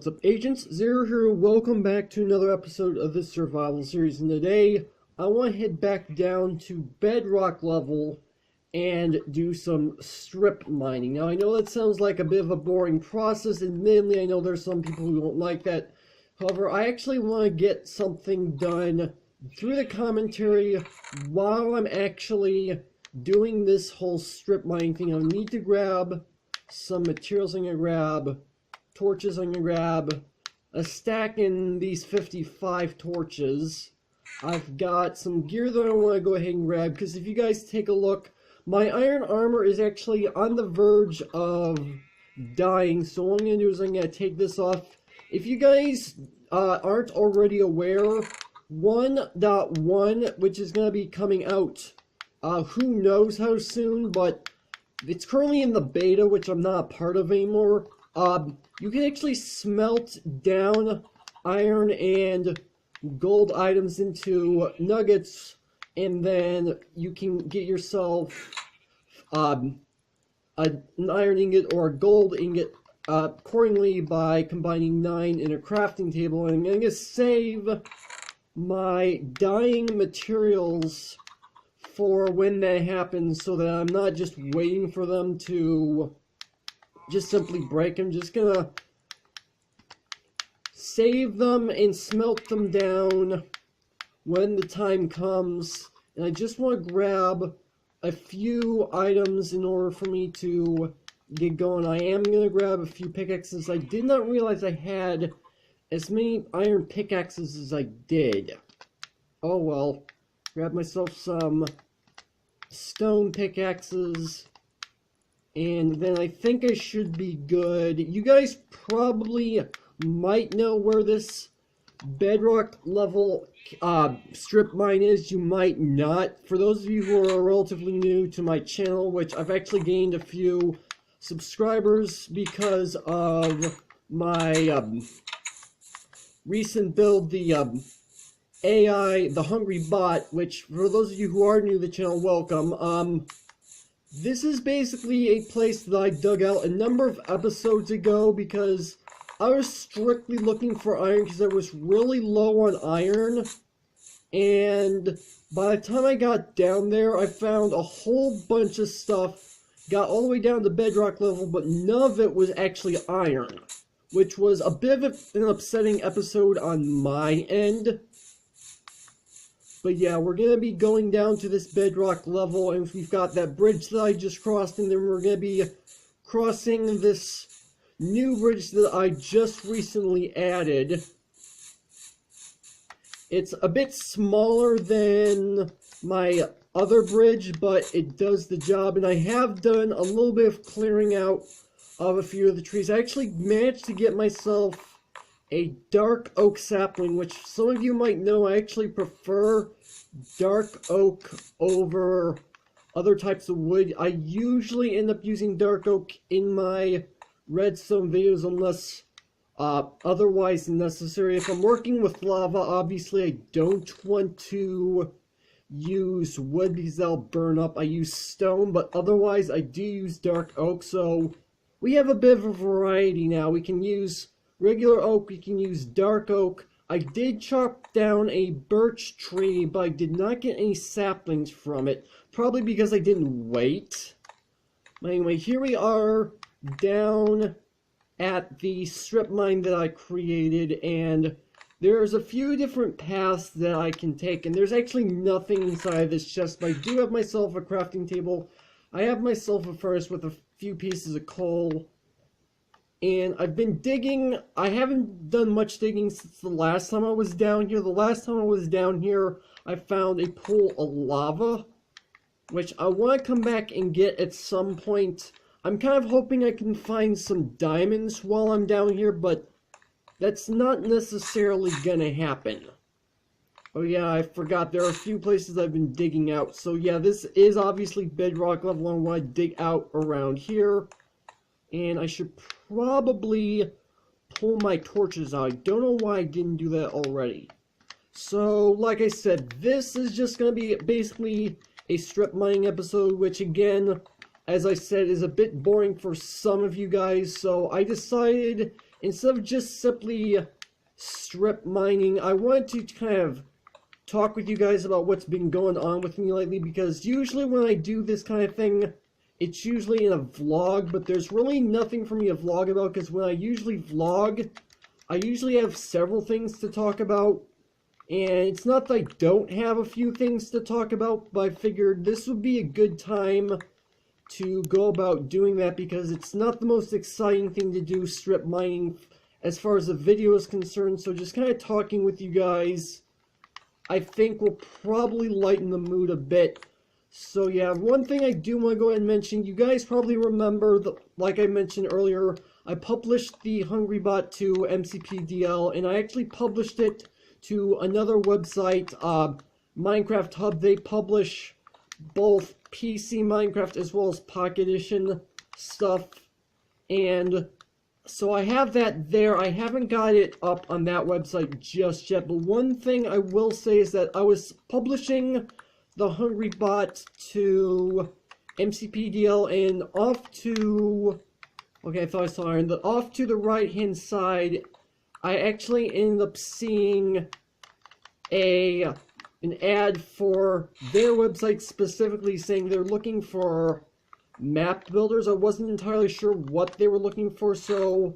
What's up, Agents? Zero here. Welcome back to another episode of this survival series. And today, I want to head back down to bedrock level and do some strip mining. Now, I know that sounds like a bit of a boring process. Admittedly, I know there's some people who don't like that. However, I actually want to get something done through the commentary while I'm actually doing this whole strip mining thing. I need to grab some materials. I'm going to grab torches. I'm going to grab a stack in these 55 torches. I've got some gear that I want to go ahead and grab, because if you guys take a look, my iron armor is actually on the verge of dying, so what I'm going to do is I'm going to take this off. If you guys aren't already aware, 1.1, which is going to be coming out who knows how soon, but it's currently in the beta, which I'm not a part of anymore. You can actually smelt down iron and gold items into nuggets, and then you can get yourself an iron ingot or a gold ingot accordingly by combining 9 in a crafting table. And I'm going to save my dyeing materials for when that happens, so that I'm not just waiting for them to just simply break. I'm just gonna save them and smelt them down when the time comes. And I just want to grab a few items in order for me to get going. I am gonna grab a few pickaxes. I did not realize I had as many iron pickaxes as I did. Oh well. Grab myself some stone pickaxes, and then I think I should be good. You guys probably might know where this bedrock level strip mine is. You might not. For those of you who are relatively new to my channel, which I've actually gained a few subscribers because of my recent build, the AI, the Hungry Bot, which, for those of you who are new to the channel, welcome. This is basically a place that I dug out a number of episodes ago because I was strictly looking for iron because I was really low on iron. And by the time I got down there, I found a whole bunch of stuff, got all the way down to bedrock level, but none of it was actually iron, which was a bit of an upsetting episode on my end. But yeah, we're going to be going down to this bedrock level, and we've got that bridge that I just crossed, and then we're going to be crossing this new bridge that I just recently added. It's a bit smaller than my other bridge, but it does the job, and I have done a little bit of clearing out of a few of the trees. I actually managed to get myself a dark oak sapling, which some of you might know I actually prefer dark oak over other types of wood. I usually end up using dark oak in my redstone videos unless otherwise necessary. If I'm working with lava, obviously I don't want to use wood because that'll burn up. I use stone, but otherwise I do use dark oak, so we have a bit of a variety now. We can use regular oak, we can use dark oak. I did chop down a birch tree, but I did not get any saplings from it. Probably because I didn't wait. But anyway, here we are down at the strip mine that I created, and there's a few different paths that I can take, and there's actually nothing inside this chest, but I do have myself a crafting table. I have myself a furnace with a few pieces of coal. And I've been digging. I haven't done much digging since the last time I was down here. The last time I was down here, I found a pool of lava, which I want to come back and get at some point. I'm kind of hoping I can find some diamonds while I'm down here, but that's not necessarily gonna happen. Oh yeah, I forgot. There are a few places I've been digging out. So yeah, this is obviously bedrock level. I want to dig out around here. And I should probably pull my torches out. I don't know why I didn't do that already. So, like I said, this is just going to be basically a strip mining episode, which again, as I said, is a bit boring for some of you guys. So I decided instead of just simply strip mining, I wanted to kind of talk with you guys about what's been going on with me lately, because usually when I do this kind of thing, it's usually in a vlog, but there's really nothing for me to vlog about, because when I usually vlog, I usually have several things to talk about, and it's not that I don't have a few things to talk about, but I figured this would be a good time to go about doing that, because it's not the most exciting thing to do, strip mining, as far as the video is concerned. So just kind of talking with you guys, I think will probably lighten the mood a bit. So yeah, one thing I do want to go ahead and mention, you guys probably remember, like I mentioned earlier, I published the HungryBot 2 MCPDL, and I actually published it to another website, Minecraft Hub. They publish both PC Minecraft as well as Pocket Edition stuff, and so I have that there. I haven't got it up on that website just yet, but one thing I will say is that I was publishing the HungryBot to MCPDL, and off to, okay, I thought I saw iron, but off to the right hand side, I actually ended up seeing an ad for their website specifically saying they're looking for map builders. I wasn't entirely sure what they were looking for, so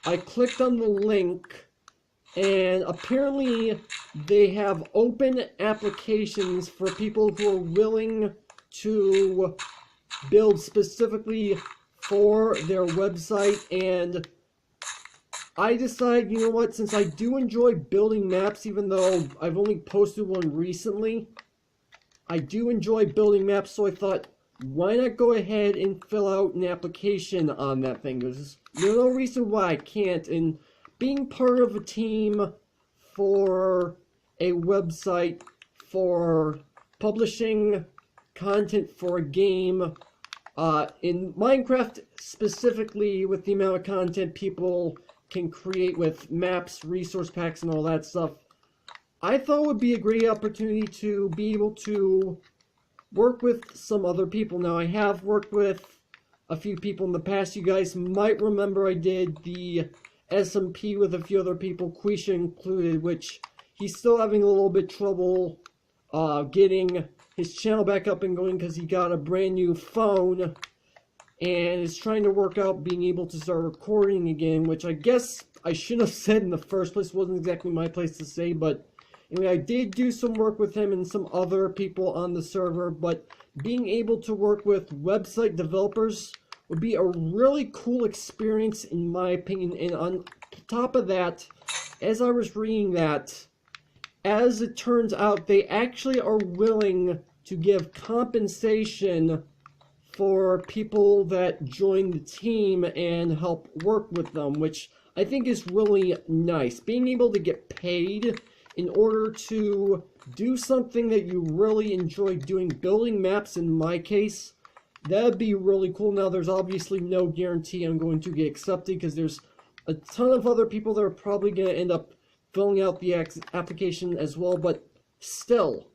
I clicked on the link, and apparently they have open applications for people who are willing to build specifically for their website. And I decided, you know what, since I do enjoy building maps, even though I've only posted one recently, I do enjoy building maps, so I thought, why not go ahead and fill out an application on that thing? There's no reason why I can't, and being part of a team for a website for publishing content for a game, in Minecraft specifically, with the amount of content people can create with maps, resource packs, and all that stuff, I thought it would be a great opportunity to be able to work with some other people. Now, I have worked with a few people in the past. You guys might remember I did the SMP with a few other people, Quisha included, which he's still having a little bit trouble getting his channel back up and going because he got a brand new phone and is trying to work out being able to start recording again, which I guess I shouldn't have said in the first place. It wasn't exactly my place to say, but anyway, I did do some work with him and some other people on the server, but being able to work with website developers would be a really cool experience in my opinion. And on top of that, as I was reading that, as it turns out, they actually are willing to give compensation for people that join the team and help work with them, which I think is really nice. Being able to get paid in order to do something that you really enjoy doing, building maps in my case, that'd be really cool. Now, there's obviously no guarantee I'm going to get accepted, because there's a ton of other people that are probably going to end up filling out the application as well, but still,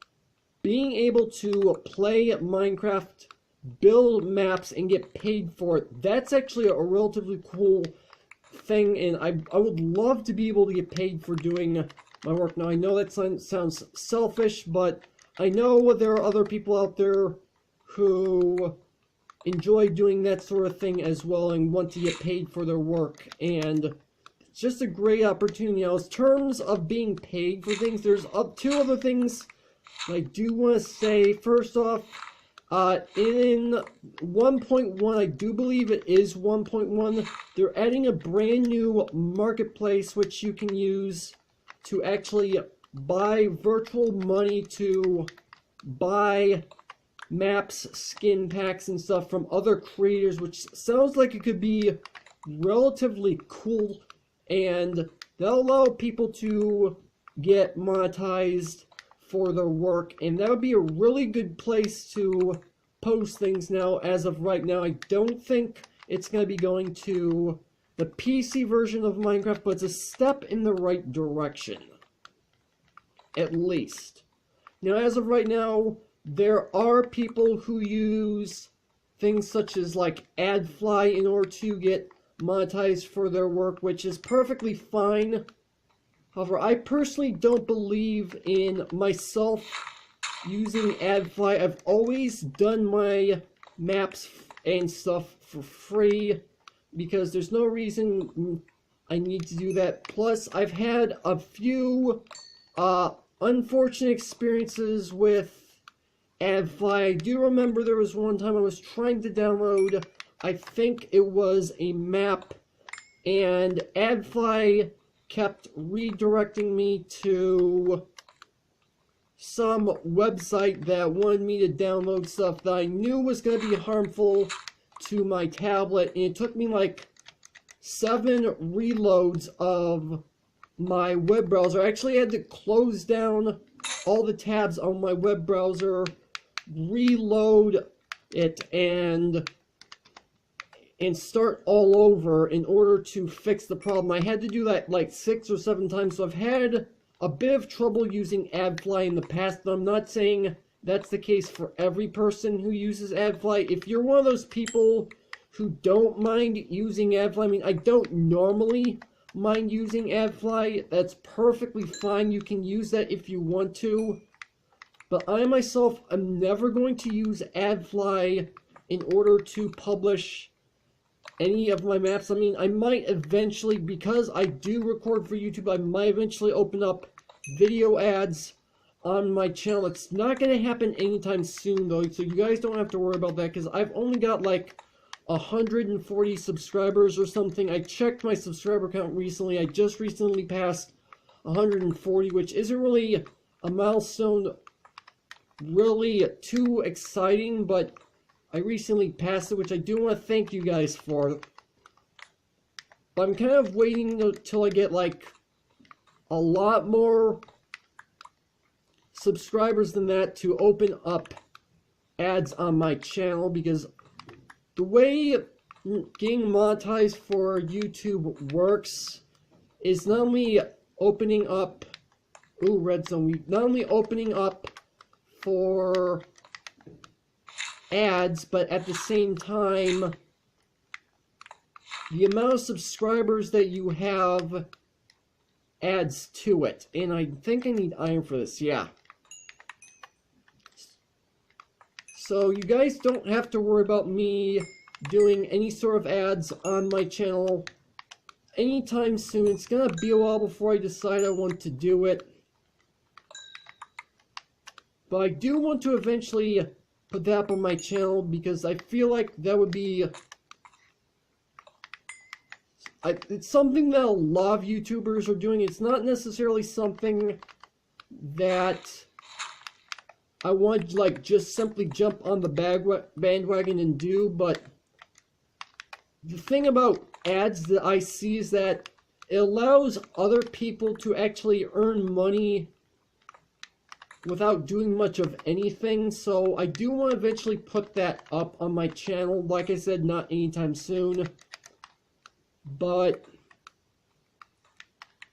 being able to play Minecraft, build maps, and get paid for it, that's actually a relatively cool thing, and I would love to be able to get paid for doing my work. Now, I know that sounds selfish, but I know there are other people out there who enjoy doing that sort of thing as well and want to get paid for their work, and it's just a great opportunity. Now, in terms of being paid for things, there's two other things I do want to say. First off, in 1.1, I do believe it is 1.1, they're adding a brand new marketplace which you can use to actually buy virtual money to buy maps, skin packs, and stuff from other creators, which sounds like it could be relatively cool, and that'll allow people to get monetized for their work, and that would be a really good place to post things. Now, as of right now, I don't think it's going to be going to the PC version of Minecraft, but it's a step in the right direction, at least. Now, as of right now, there are people who use things such as like AdFly in order to get monetized for their work, which is perfectly fine. However, I personally don't believe in myself using AdFly. I've always done my maps and stuff for free because there's no reason I need to do that. Plus, I've had a few unfortunate experiences with AdFly. I do remember there was one time I was trying to download, I think it was a map, and AdFly kept redirecting me to some website that wanted me to download stuff that I knew was going to be harmful to my tablet, and it took me like 7 reloads of my web browser. I actually had to close down all the tabs on my web browser, reload it, and start all over in order to fix the problem. I had to do that like 6 or 7 times, so I've had a bit of trouble using AdFly in the past, but I'm not saying that's the case for every person who uses AdFly. If you're one of those people who don't mind using AdFly, I mean, I don't normally mind using AdFly, that's perfectly fine. You can use that if you want to, but I myself am never going to use AdFly in order to publish any of my maps. I mean, I might eventually, because I do record for YouTube, I might eventually open up video ads on my channel. It's not going to happen anytime soon, though, so you guys don't have to worry about that, because I've only got like 140 subscribers or something. I checked my subscriber count recently. I just recently passed 140, which isn't really a milestone really too exciting, but I recently passed it, which I do want to thank you guys for. But I'm kind of waiting until I get like a lot more subscribers than that to open up ads on my channel, because the way getting monetized for YouTube works is not only opening up, REDSTONE, not only opening up for ads, but at the same time, the amount of subscribers that you have adds to it. And I think I need iron for this, yeah. So you guys don't have to worry about me doing any sort of ads on my channel anytime soon. It's gonna be a while before I decide I want to do it. But I do want to eventually put that up on my channel, because I feel like that would be... it's something that a lot of YouTubers are doing. It's not necessarily something that I want to like just simply jump on the bandwagon and do, but the thing about ads that I see is that it allows other people to actually earn money without doing much of anything. So I do want to eventually put that up on my channel. Like I said, not anytime soon, but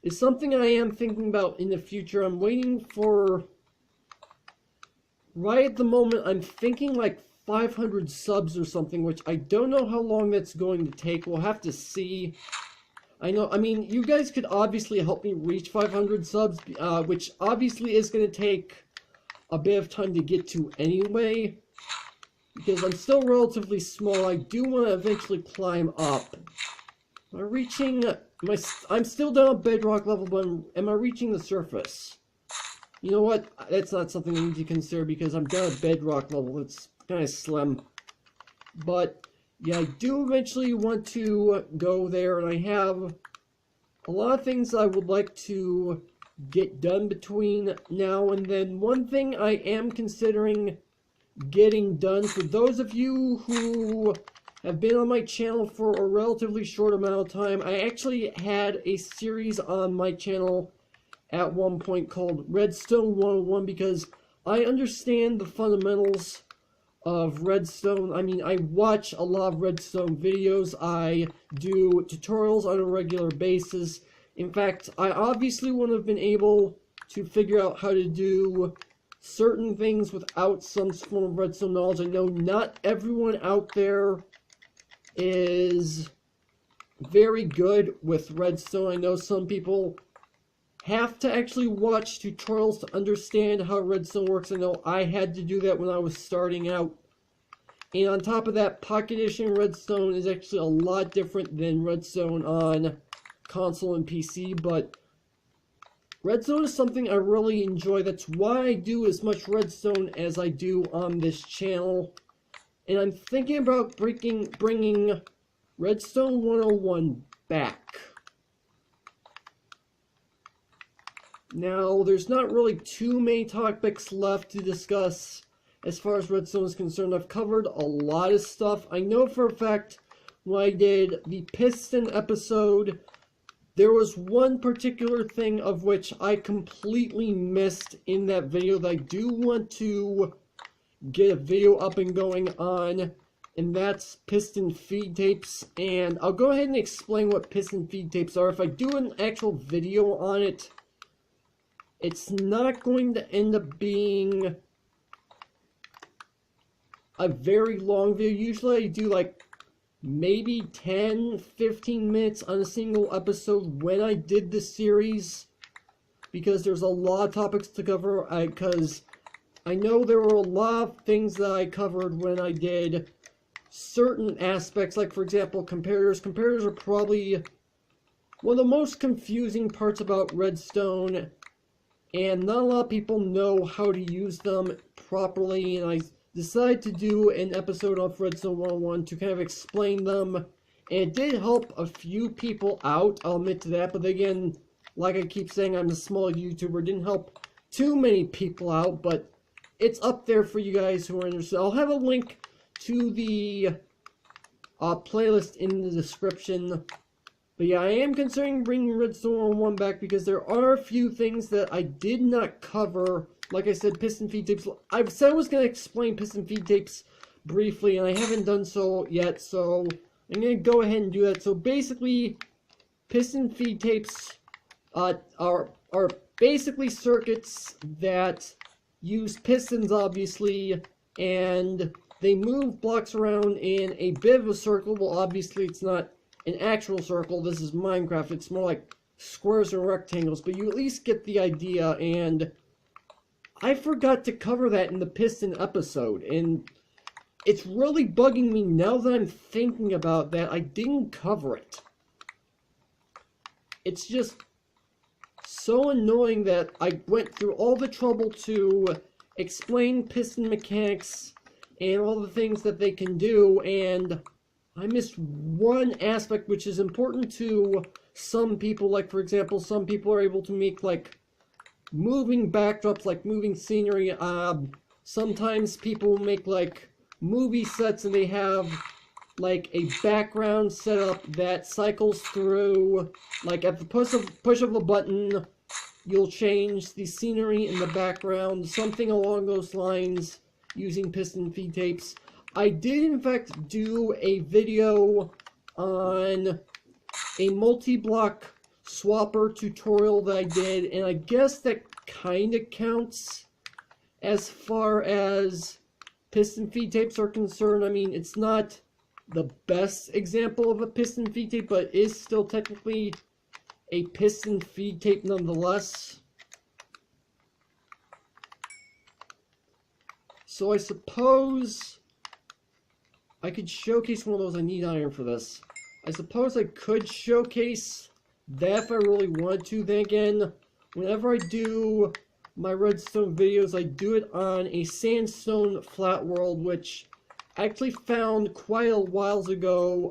it's something I am thinking about in the future. I'm waiting for, right at the moment, I'm thinking like 500 subs or something, which I don't know how long that's going to take. We'll have to see. I mean, you guys could obviously help me reach 500 subs, which obviously is going to take a bit of time to get to anyway, because I'm still relatively small. I do want to eventually climb up. Am I reaching I'm still down at bedrock level, but am I reaching the surface? You know what? That's not something I need to consider, because I'm down at bedrock level. It's kind of slim. But yeah, I do eventually want to go there, and I have a lot of things I would like to get done between now and then. One thing I am considering getting done, for those of you who have been on my channel for a relatively short amount of time, I actually had a series on my channel at one point called REDSTONE 101, because I understand the fundamentals of REDSTONE. I mean, I watch a lot of REDSTONE videos. I do tutorials on a regular basis. In fact, I obviously wouldn't have been able to figure out how to do certain things without some form of REDSTONE knowledge. I know not everyone out there is very good with redstone. I know some people have to actually watch tutorials to understand how redstone works. I know I had to do that when I was starting out. And on top of that, Pocket Edition redstone is actually a lot different than redstone on console and PC, but redstone is something I really enjoy. That's why I do as much redstone as I do on this channel. And I'm thinking about bringing Redstone 101 back. Now, there's not really too many topics left to discuss as far as redstone is concerned. I've covered a lot of stuff. I know for a fact when I did the piston episode, there was one particular thing of which I completely missed in that video that I do want to get a video up and going on, and that's piston feed tapes. And I'll go ahead and explain what piston feed tapes are. If I do an actual video on it, it's not going to end up being a very long video. Usually I do like maybe 10-15 minutes on a single episode when I did this series, because there's a lot of topics to cover. Because I know there were a lot of things that I covered when I did certain aspects, like for example comparators. Comparators are probably one of the most confusing parts about redstone, and not a lot of people know how to use them properly, and I decided to do an episode of Redstone 101 to kind of explain them, and it did help a few people out, I'll admit to that, but again, like I keep saying, I'm a small YouTuber, it didn't help too many people out, but it's up there for you guys who are interested. I'll have a link to the playlist in the description. But yeah, I am considering bringing Redstone 101 back because there are a few things that I did not cover. Like I said, piston feed tapes. I said I was going to explain piston feed tapes briefly, and I haven't done so yet, so I'm going to go ahead and do that. So basically, piston feed tapes are basically circuits that use pistons, obviously, and they move blocks around in a bit of a circle. Well, obviously, it's not an actual circle. This is Minecraft. It's more like squares and rectangles, but you at least get the idea. And I forgot to cover that in the piston episode, and it's really bugging me now that I'm thinking about that. I didn't cover it. It's just so annoying that I went through all the trouble to explain piston mechanics and all the things that they can do, and I missed one aspect which is important to some people. Like, for example, some people are able to make, like, moving backdrops, like moving scenery. Sometimes people make, like, movie sets, and they have, like, a background setup that cycles through. Like, at the push of a button, you'll change the scenery in the background, something along those lines, using piston feed tapes. I did, in fact, do a video on a multi-block swapper tutorial that I did, and I guess that kind of counts as far as piston feed tapes are concerned. I mean, it's not the best example of a piston feed tape, but it is still technically a piston feed tape nonetheless. So I suppose I could showcase one of those. I need iron for this. I suppose I could showcase that if I really wanted to. Then again, whenever I do my redstone videos, I do it on a sandstone flat world, which I actually found quite a while ago,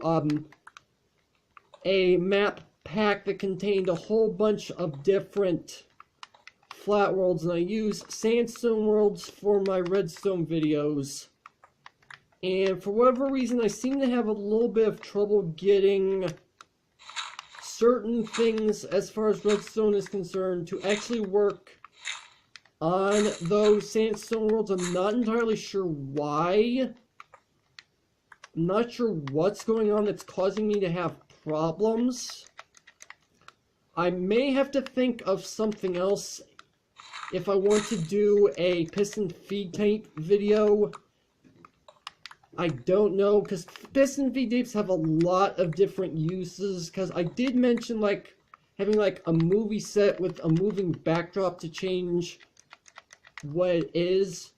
a map pack that contained a whole bunch of different flat worlds, and I use sandstone worlds for my redstone videos. And for whatever reason, I seem to have a little bit of trouble getting certain things as far as redstone is concerned to actually work on those sandstone worlds. I'm not entirely sure why. I'm not sure what's going on that's causing me to have problems. I may have to think of something else if I want to do a piston feed tape video. I don't know, because piston feed tapes have a lot of different uses, because I did mention, like, having, like, a movie set with a moving backdrop to change what it is.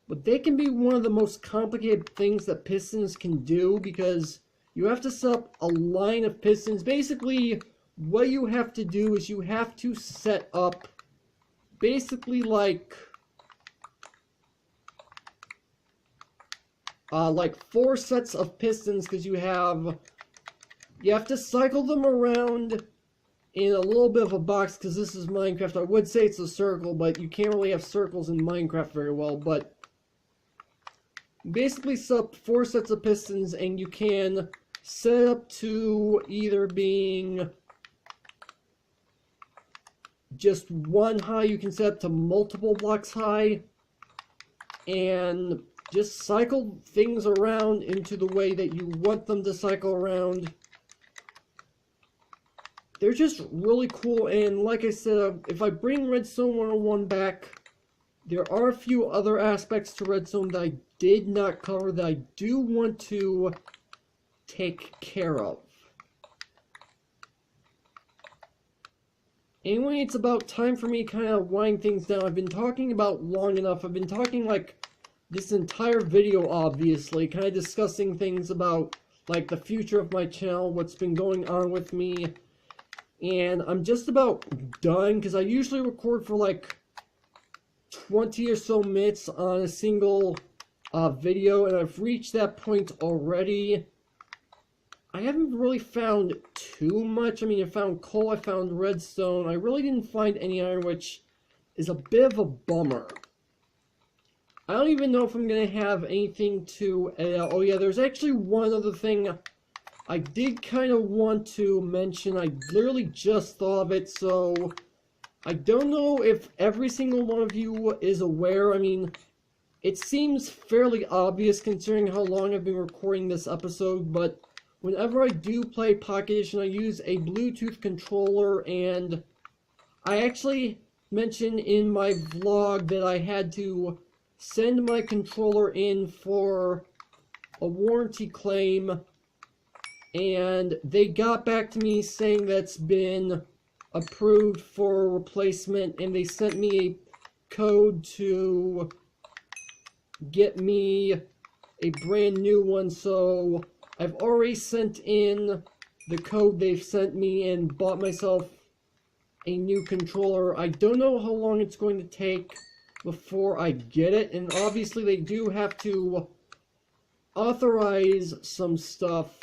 But they can be one of the most complicated things that pistons can do, because you have to set up a line of pistons. Basically, what you have to do is you have to set up, basically, like 4 sets of pistons, because you have to cycle them around in a little bit of a box, because this is Minecraft. I would say it's a circle, but you can't really have circles in Minecraft very well. But basically set up 4 sets of pistons, and you can set up to either being just 1 high, you can set up to multiple blocks high, and just cycle things around into the way that you want them to cycle around. They're just really cool, and like I said, if I bring Redstone 101 back, there are a few other aspects to Redstone that I did not cover that I do want to take care of. Anyway, it's about time for me to kind of wind things down. I've been talking about long enough. I've been talking like this entire video, obviously, kind of discussing things about like the future of my channel, what's been going on with me, and I'm just about done, because I usually record for like 20 or so minutes on a single video, and I've reached that point already. I haven't really found too much. I mean, I found coal, I found redstone. I really didn't find any iron, which is a bit of a bummer. I don't even know if I'm going to have anything to edit out. Oh yeah, there's actually one other thing I did kind of want to mention. I literally just thought of it, so I don't know if every single one of you is aware. I mean, it seems fairly obvious considering how long I've been recording this episode, but whenever I do play Pocket Edition, I use a Bluetooth controller, and I actually mentioned in my vlog that I had to send my controller in for a warranty claim, and they got back to me saying that's been approved for replacement, and they sent me a code to get me a brand new one. So I've already sent in the code they've sent me and bought myself a new controller. I don't know how long it's going to take before I get it, and obviously they do have to authorize some stuff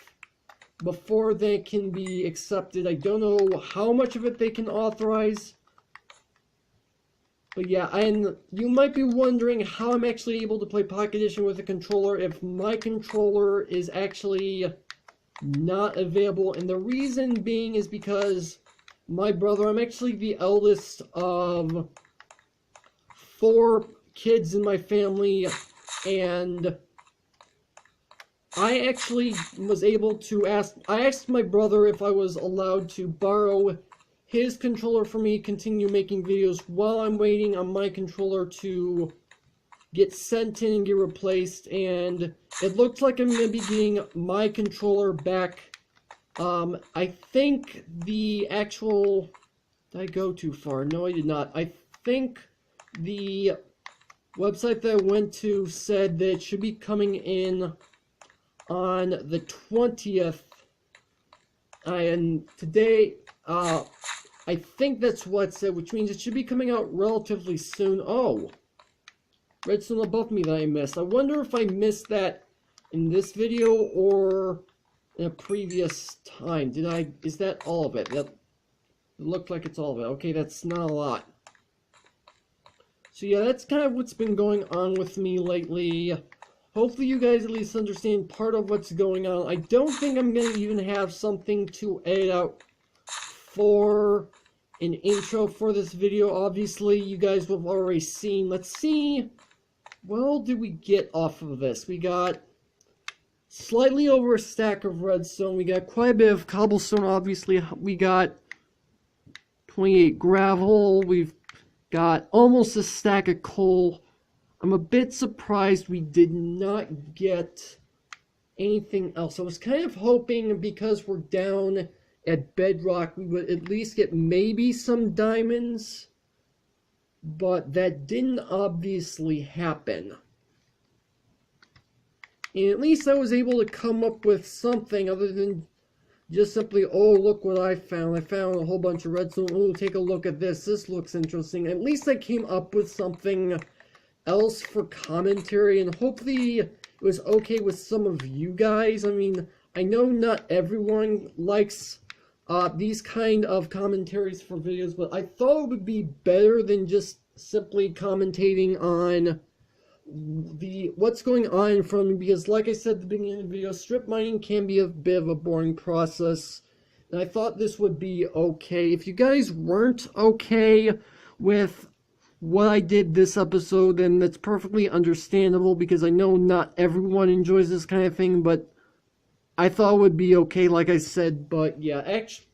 before they can be accepted. I don't know how much of it they can authorize, but yeah, and you might be wondering how I'm actually able to play Pocket Edition with a controller if my controller is actually not available, and the reason being is because my brother, I'm actually the eldest of 4 kids in my family, and I actually was able to I asked my brother if I was allowed to borrow his controller for me to continue making videos while I'm waiting on my controller to get sent in and get replaced, and it looks like I'm going to be getting my controller back. I think the actual... Did I go too far? No, I did not. I think the website that I went to said that it should be coming in on the 20th, and today, I think that's what it said, which means it should be coming out relatively soon. Oh, redstone above me that I missed. I wonder if I missed that in this video or in a previous time. Is that all of it? That it looked like it's all of it. Okay, that's not a lot. So yeah, that's kind of what's been going on with me lately. Hopefully you guys at least understand part of what's going on. I don't think I'm going to even have something to edit out for an intro for this video. Obviously, you guys will have already seen. Let's see. What all did we get off of this? We got slightly over a stack of redstone. We got quite a bit of cobblestone, obviously. We got 28 gravel. We've got almost a stack of coal. I'm a bit surprised we did not get anything else. I was kind of hoping, because we're down at bedrock, we would at least get maybe some diamonds, but that didn't obviously happen. And at least I was able to come up with something other than just simply, oh, look what I found. I found a whole bunch of redstone. Oh, take a look at this. This looks interesting. At least I came up with something else for commentary, and hopefully it was okay with some of you guys. I mean, I know not everyone likes these kind of commentaries for videos, but I thought it would be better than just simply commentating on what's going on in front of me, because like I said at the beginning of the video, strip mining can be a bit of a boring process, and I thought this would be okay. If you guys weren't okay with what I did this episode, then that's perfectly understandable, because I know not everyone enjoys this kind of thing, but I thought it would be okay, like I said. But yeah,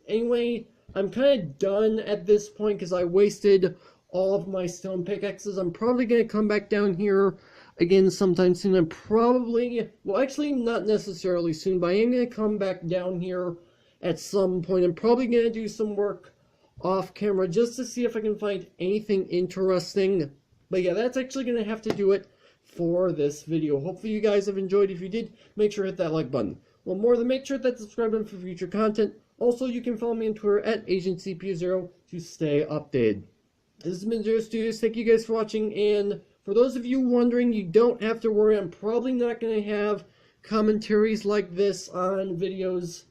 anyway, I'm kind of done at this point because I wasted all of my stone pickaxes. I'm probably going to come back down here again sometime soon. I'm probably, well, actually not necessarily soon, but I am going to come back down here at some point. I'm probably going to do some work off camera just to see if I can find anything interesting. But yeah, that's actually going to have to do it for this video. Hopefully you guys have enjoyed. If you did, make sure to hit that like button. Well, more than make sure that subscribe button for future content. Also, you can follow me on Twitter at AgentCPU0 to stay updated. This has been Zero Studios. Thank you guys for watching, and for those of you wondering, you don't have to worry. I'm probably not going to have commentaries like this on videos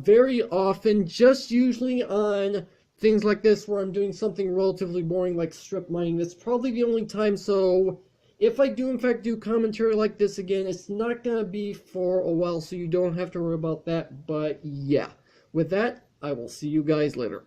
very often, just usually on things like this where I'm doing something relatively boring like strip mining. That's probably the only time, so if I do in fact do commentary like this again, it's not going to be for a while, so you don't have to worry about that. But yeah, with that, I will see you guys later.